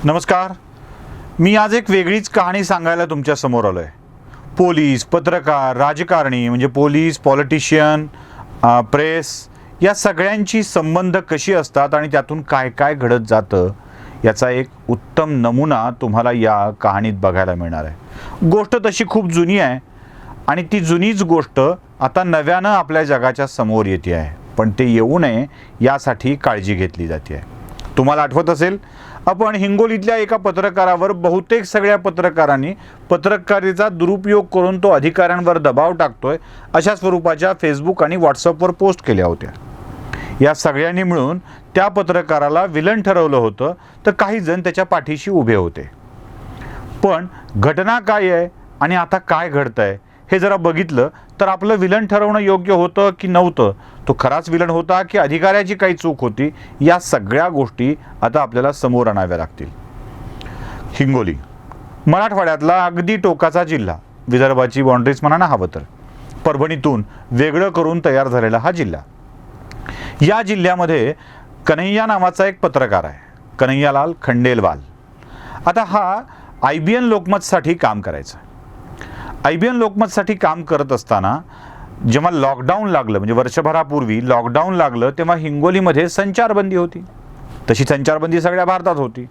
नमस्कार. मी आज एक वेगळीच कहाणी सांगायला तुमच्या समोर आलो आहे. पोलीस, पत्रकार, राजकारणी म्हणजे पोलीस, पॉलिटिशियन, प्रेस या सगळ्यांची संबंध कशी असतात आणि त्यातून काय काय घडत जातं याचा एक उत्तम नमुना तुम्हाला या कहाणीत बघायला मिळणार आहे. गोष्ट तशी खूप जुनी आहे आणि ती जुनीच गोष्ट आता नव्यानं आपल्या जगाच्या समोर येते आहे, पण ते येऊ नये यासाठी काळजी घेतली जाते आहे. तुम्हाला आठवत असेल, आपण हिंगोलीतल्या एका पत्रकारावर बहुतेक सगळ्या पत्रकारांनी पत्रकारितेचा दुरुपयोग करून तो अधिकाऱ्यांवर दबाव टाकतोय अशा स्वरूपाच्या फेसबुक आणि व्हॉट्सअपवर पोस्ट केल्या होत्या. या सगळ्यांनी मिळून त्या पत्रकाराला विलन ठरवलं होतं, तर काही जण त्याच्या पाठीशी उभे होते. पण घटना काय आहे आणि आता काय घडतंय हे जरा बघितलं तर आपलं विलन ठरवणं योग्य होतं की नव्हतं, तो खराच विलन होता की अधिकाऱ्याची काही चूक होती, या सगळ्या गोष्टी आता आपल्याला समोर आणाव्या लागतील. हिंगोली मराठवाड्यातला अगदी टोकाचा जिल्हा, विदर्भाची बाउंड्रीज म्हणा ना हवं तर, परभणीतून वेगळं करून तयार झालेला हा जिल्हा. या जिल्ह्यामध्ये कन्हैया नावाचा एक पत्रकार आहे, कन्हैयालाल खंडेलवाल. आता हा IBN लोकमतसाठी काम करायचा. IBN लोकमतसाठी काम करत असताना जेव्हा लॉकडाऊन लागलं, म्हणजे वर्षभरापूर्वी लॉकडाऊन लागलं, तेव्हा हिंगोलीमध्ये संचारबंदी होती. तशी संचारबंदी सगळ्या भारतात होती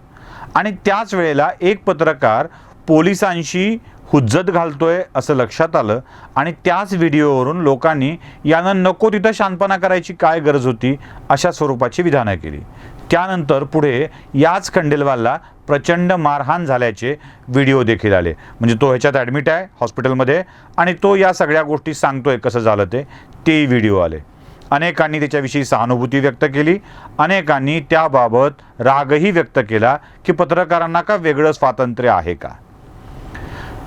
आणि त्याच वेळेला एक पत्रकार पोलिसांशी हुज्जत घालतोय असं लक्षात आलं आणि त्याच व्हिडिओवरून लोकांनी यानं नको तिथं शांतपणा करायची काय गरज होती अशा स्वरूपाची विधानं केली. त्यानंतर पुढे याच खंडेलवालला प्रचंड मारहाण झाल्याचे व्हिडिओ देखील आले. म्हणजे तो ह्याच्यात ॲडमिट आहे हॉस्पिटलमध्ये आणि तो या सगळ्या गोष्टी सांगतोय कसं झालं ते व्हिडिओ आले. अनेकांनी त्याच्याविषयी सहानुभूती व्यक्त केली, अनेकांनी त्याबाबत रागही व्यक्त केला की पत्रकारांना का वेगळं स्वातंत्र्य आहे का.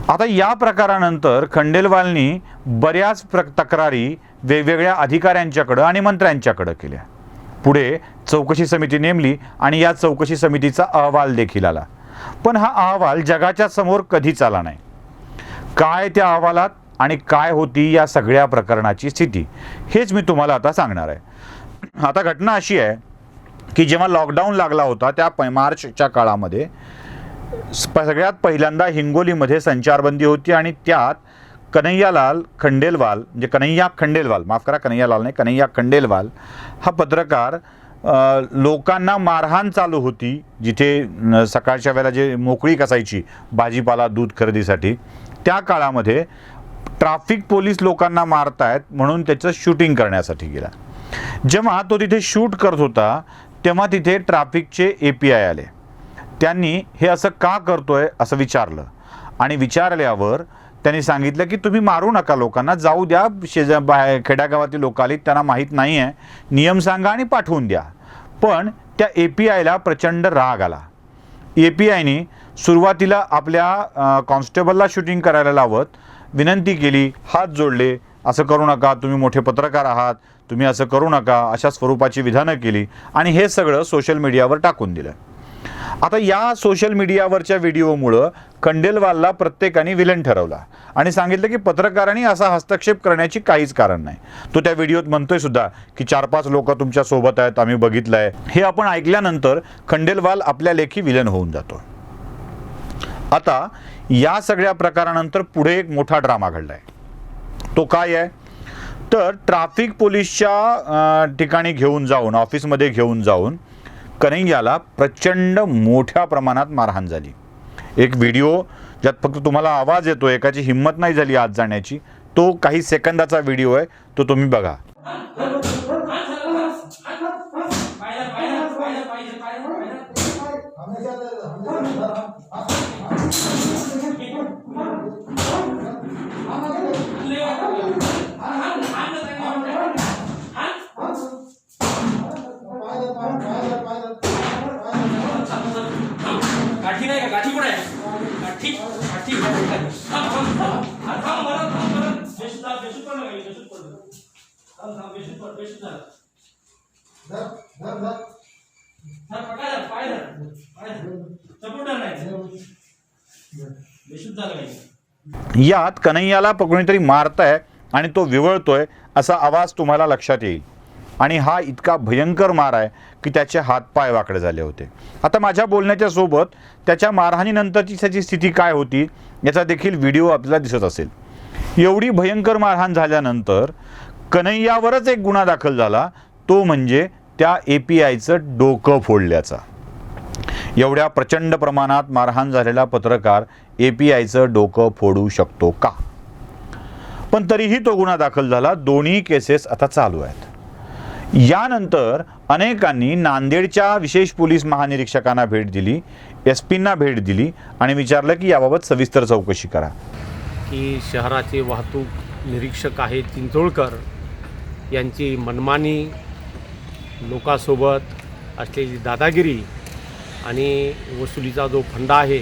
आता या प्रकारानंतर खंडेलवालनी बऱ्याच तक्रारी वेगवेगळ्या अधिकाऱ्यांच्याकडं आणि मंत्र्यांच्याकडं केल्या. पुढे चौकशी समिती नेमली आणि या चौकशी समितीचा अहवाल देखील आला. पण हा अहवाल जगाच्या समोर कधीच आला नाही. काय त्या अहवालात आणि काय होती या सगळ्या प्रकरणाची स्थिती हेच मी तुम्हाला आता सांगणार आहे. आता घटना अशी आहे की जेव्हा लॉकडाऊन लागला होता त्या मार्चच्या काळामध्ये सगळ्यात पहिल्यांदा हिंगोलीमध्ये संचारबंदी होती आणि त्यात कन्हैयालाल खंडेलवाल, म्हणजे कन्हैया खंडेलवाल, माफ करा कन्हैयालाल नाही, कन्हैया खंडेलवाल हा पत्रकार लोकांना मारहाण चालू होती. जिथे सकाळच्या वेळेला जे मोकळीक असायची भाजीपाला दूध खरेदीसाठी, त्या काळामध्ये ट्रॅफिक पोलीस लोकांना मारतायत म्हणून त्याचं शूटिंग करण्यासाठी गेला. जेव्हा तो तिथे शूट करत होता तेव्हा तिथे ट्रॅफिकचे API आले. त्यांनी हे असं का करतोय असं विचारलं आणि विचारल्यावर त्यांनी सांगितलं की तुम्ही मारू नका लोकांना, जाऊ द्या, खेड्यागावातील लोक आली, त्यांना माहीत नाही आहे, नियम सांगा आणि पाठवून द्या. पण त्या APIला प्रचंड राग आला. APIने सुरुवातीला आपल्या कॉन्स्टेबलला शूटिंग करायला लावत विनंती केली, हात जोडले, असं करू नका, तुम्ही मोठे पत्रकार आहात, तुम्ही असं करू नका, अशा स्वरूपाची विधानं केली आणि हे सगळं सोशल मीडियावर टाकून दिलं. आता या सोशल मीडियावरच्या व्हिडिओमुळं खंडेलवालला प्रत्येकाने विलन ठरवला आणि सांगितलं की पत्रकारांनी असा हस्तक्षेप करण्याची काहीच कारण नाही. तो त्या व्हिडिओत म्हणतोय सुद्धा की 4-5 लोक तुमच्या सोबत आहेत, आम्ही बघितलंय. हे आपण ऐकल्यानंतर खंडेलवाल आपल्या लेखी विलन होऊन जातो. आता या सगळ्या प्रकारानंतर पुढे एक मोठा ड्रामा घडलाय. तो काय आहे तर ट्रॅफिक पोलीसच्या ठिकाणी घेऊन जाऊन, ऑफिसमध्ये घेऊन जाऊन कन्हैयाला प्रचंड मोठ्या प्रमाणात मारहाण झाली. एक व्हिडिओ ज्यात फक्त तुम्हाला आवाज येतो, एकाची हिंमत नाही झाली आत जाण्याची, तो काही सेकंदाचा व्हिडिओ आहे, तो तुम्ही बघा. यात कन्हैयाला कोणीतरी मारताय आणि तो विवळतोय असा आवाज तुम्हाला लक्षात येईल. आणि हा इतका भयंकर मार आहे की त्याचे हातपाय वाकडे झाले होते. आता माझ्या बोलण्याच्या सोबत त्याच्या मारहाणीनंतरची त्याची स्थिती काय होती याचा देखील व्हिडिओ आपल्याला दिसत असेल. एवढी भयंकर मारहाण झाल्यानंतर कन्हैयावरच एक गुन्हा दाखल झाला, तो म्हणजे त्या APIचं डोकं फोडल्याचा. एवढ्या प्रचंड प्रमाणात मारहाण झालेला पत्रकार APIचं डोकं फोडू शकतो का? पण तरीही तो गुन्हा दाखल झाला. दोन्ही केसेस आता चालू आहेत. यानंतर अनेकांनी नांदेडच्या विशेष पोलीस महानिरीक्षकांना भेट दिली, SP-ना भेट दिली आणि विचारलं की याबाबत सविस्तर चौकशी करा. की शहराचे वाहतूक निरीक्षक आहेत चिंचोळकर यांची मनमानी, लोकांसोबत असलेली दादागिरी आणि वसुलीचा जो फंडा आहे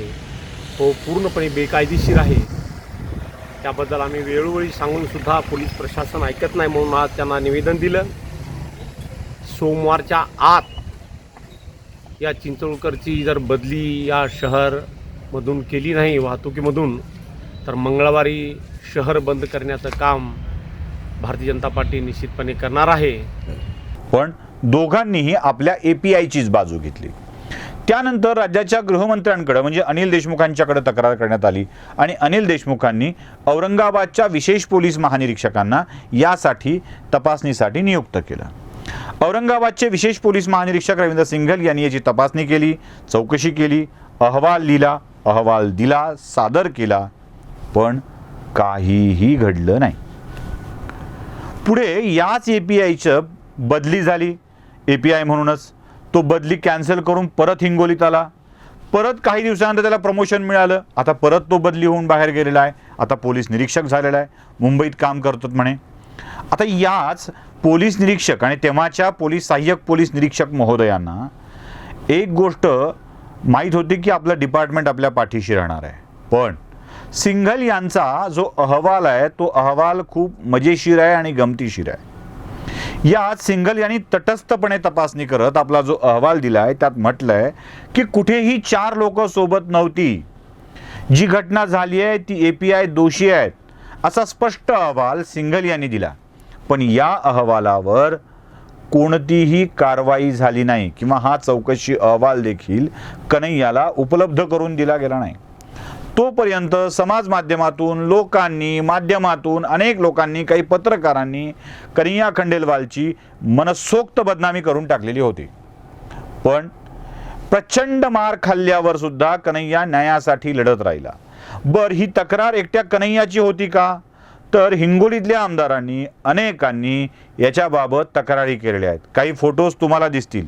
तो पूर्णपणे बेकायदेशीर आहे. त्याबद्दल आम्ही वेळोवेळी सांगूनसुद्धा पोलीस प्रशासन ऐकत नाही, म्हणून आज त्यांना निवेदन दिलं. सोमवारच्या आत या चिंचोळकरची जर बदली या शहरमधून केली नाही वाहतुकीमधून, तर मंगळवारी शहर बंद करण्याचं काम भारतीय जनता पार्टी निश्चितपणे करणार आहे. पण दोघांनीही आपल्या APIचीच बाजू घेतली. त्यानंतर राज्याच्या गृहमंत्र्यांकडे म्हणजे अनिल देशमुखांच्याकडे तक्रार करण्यात आली आणि अनिल देशमुखांनी औरंगाबादच्या विशेष पोलीस महानिरीक्षकांना यासाठी तपासणीसाठी नियुक्त केलं. औरंगाबादचे विशेष पोलीस महानिरीक्षक रवींद्र सिंघल यांनी याची तपासणी केली, चौकशी केली, अहवाल लिहिला, अहवाल दिला, सादर केला, पण काहीही घडलं नाही. पुढे याच APIचं बदली झाली. API म्हणूनच तो बदली कॅन्सल करून परत हिंगोलीत आला. परत काही दिवसानंतर त्याला प्रमोशन मिळालं. आता परत तो बदली होऊन बाहेर गेलेला आहे. आता पोलीस निरीक्षक झालेला आहे, मुंबईत काम करतात म्हणे. आता याच पोलीस निरीक्षक आणि तेव्हाच्या सहाय्यक पोलीस निरीक्षक महोदयांना एक गोष्ट माहीत होती की आपलं डिपार्टमेंट आपल्या पाठीशी राहणार आहे. पण सिंघल यांचा जो अहवाल आहे तो अहवाल खूप मजेशीर आहे आणि गमतीशीर आहे. यात सिंघल यांनी तटस्थपणे तपासणी करत आपला जो अहवाल दिला आहे त्यात म्हटलंय की कुठेही 4 लोक सोबत नव्हती. जी घटना झाली आहे ती API दोषी आहेत असा स्पष्ट अहवाल सिंघल यांनी दिला. पण या अहवालावर कोणतीही कारवाई झाली नाही किंवा हा चौकशी अहवाल देखील कन्हैयाला उपलब्ध करून दिला गेला नाही. तोपर्यंत समाज माध्यमातून माध्यमातून अनेक लोकांनी, काही पत्रकारांनी कन्हैया खंडेलवालची मनसोक्त बदनामी करून टाकलेली होती. पण प्रचंड मार खाल्ल्यावर सुद्धा कन्हैया न्यायासाठी लढत राहिला. ही तक्रार एकट्या कन्हैयाची होती का? तर हिंगोलीतल्या आमदारांनी अनेकांनी याच्याबाबत तक्रारी केलेल्या आहेत. काही फोटोज तुम्हाला दिसतील.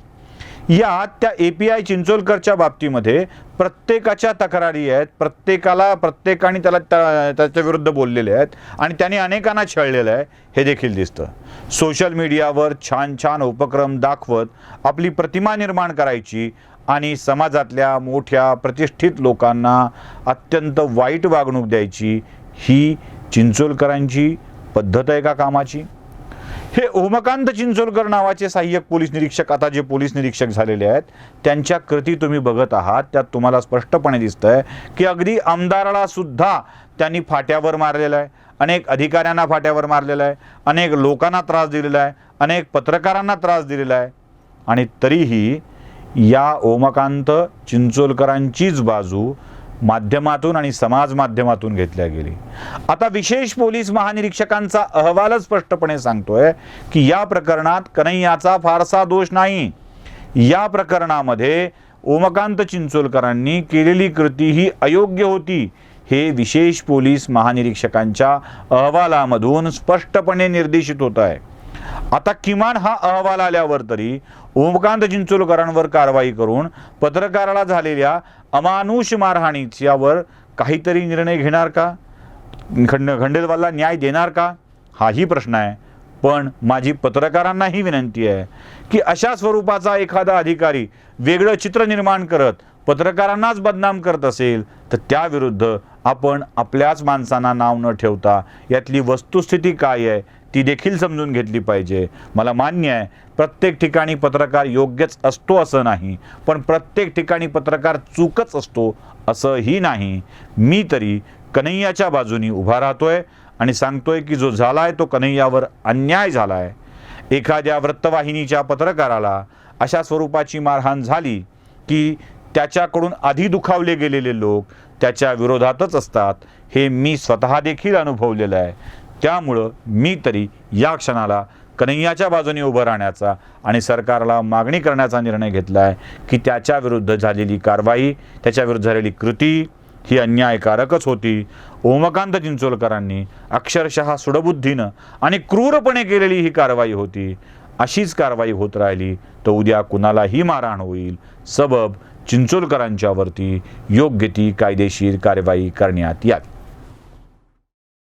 यात त्या API चिंचोळकरच्या बाबतीमध्ये प्रत्येकाच्या तक्रारी आहेत. प्रत्येकाने त्याच्या विरुद्ध बोललेले आहेत आणि त्याने अनेकांना छळलेलं आहे हे देखील दिसतं. सोशल मीडियावर छान छान उपक्रम दाखवत आपली प्रतिमा निर्माण करायची आणि समाजातल्या मोठ्या प्रतिष्ठित लोकांना अत्यंत वाईट वागणूक द्यायची, ही चिंचोळकरांची पद्धत आहे का कामाची? हे ओमकांत चिंचोळकर नावाचे सहाय्यक पोलीस निरीक्षक आता जे पोलीस निरीक्षक झालेले आहेत त्यांच्या कृती तुम्ही बघत आहात. त्यात तुम्हाला स्पष्टपणे दिसतंय की अगदी आमदाराला सुद्धा त्यांनी फाट्यावर मारलेलं आहे, अनेक अधिकाऱ्यांना फाट्यावर मारलेलं आहे, अनेक लोकांना त्रास दिलेला आहे, अनेक पत्रकारांना त्रास दिलेला आहे. आणि तरीही या ओमकांत चिंचोळकरांचीच बाजू माध्यमातून आणि समाज माध्यमातून घेतल्या गेली. आता विशेष पोलीस महानिरीक्षकांचा अहवालच स्पष्टपणे सांगतोय की या प्रकरणात कन्हैयाचा फारसा दोष नाही. या प्रकरणामध्ये ओमकांत चिंचोळकरांनी केलेली कृती ही अयोग्य होती हे विशेष पोलीस महानिरीक्षकांच्या अहवालामधून स्पष्टपणे निर्देशित होत आहे. आता किमान हा अहवाल आल्यावर तरी ओमकांत चिंचोळकरांवर कारवाई करून पत्रकाराला झालेल्या अमानुष मारहाणीच्यावर काहीतरी निर्णय घेणार का? खंडेलवालला न्याय देणार का? हाही प्रश्न आहे. पण माझी पत्रकारांनाही विनंती आहे की अशा स्वरूपाचा एखादा अधिकारी वेगळं चित्र निर्माण करत पत्रकारांनाच बदनाम करत असेल तर त्याविरुद्ध आपण आपल्याच माणसांना नाव न ठेवता यातली वस्तुस्थिती काय आहे ती देखील समजून घेतली पाहिजे. मला मान्य आहे प्रत्येक ठिकाणी पत्रकार योग्यच असतो असं नाही, पण प्रत्येक ठिकाणी पत्रकार चूकच असतो असंही नाही. मी तरी कन्हैयाच्या बाजूनी उभा राहतोय आणि सांगतोय की जो झालाय तो कन्हैयावर अन्याय झालाय. एखाद्या वृत्तवाहिनीच्या पत्रकाराला अशा स्वरूपाची मारहाण झाली की त्याच्याकडून आधी दुखावले गेलेले लोक त्याच्या विरोधातच असतात, हे मी स्वतः देखील अनुभवलेलं आहे. त्यामुळं मी तरी या क्षणाला कन्हैयाच्या बाजूने उभं राहण्याचा आणि सरकारला मागणी करण्याचा निर्णय घेतला आहे की त्याच्या विरुद्ध झालेली कारवाई, त्याच्याविरुद्ध झालेली कृती ही अन्यायकारकच होती. ओमकांत चिंचोलकरांनी अक्षरशः सुडबुद्धीनं आणि क्रूरपणे केलेली ही कारवाई होती. अशीच कारवाई होत राहिली तर उद्या कुणालाही मारहाण होईल. सबब चिंचोलकरांच्यावरती योग्य ती कायदेशीर कारवाई करण्यात यावी.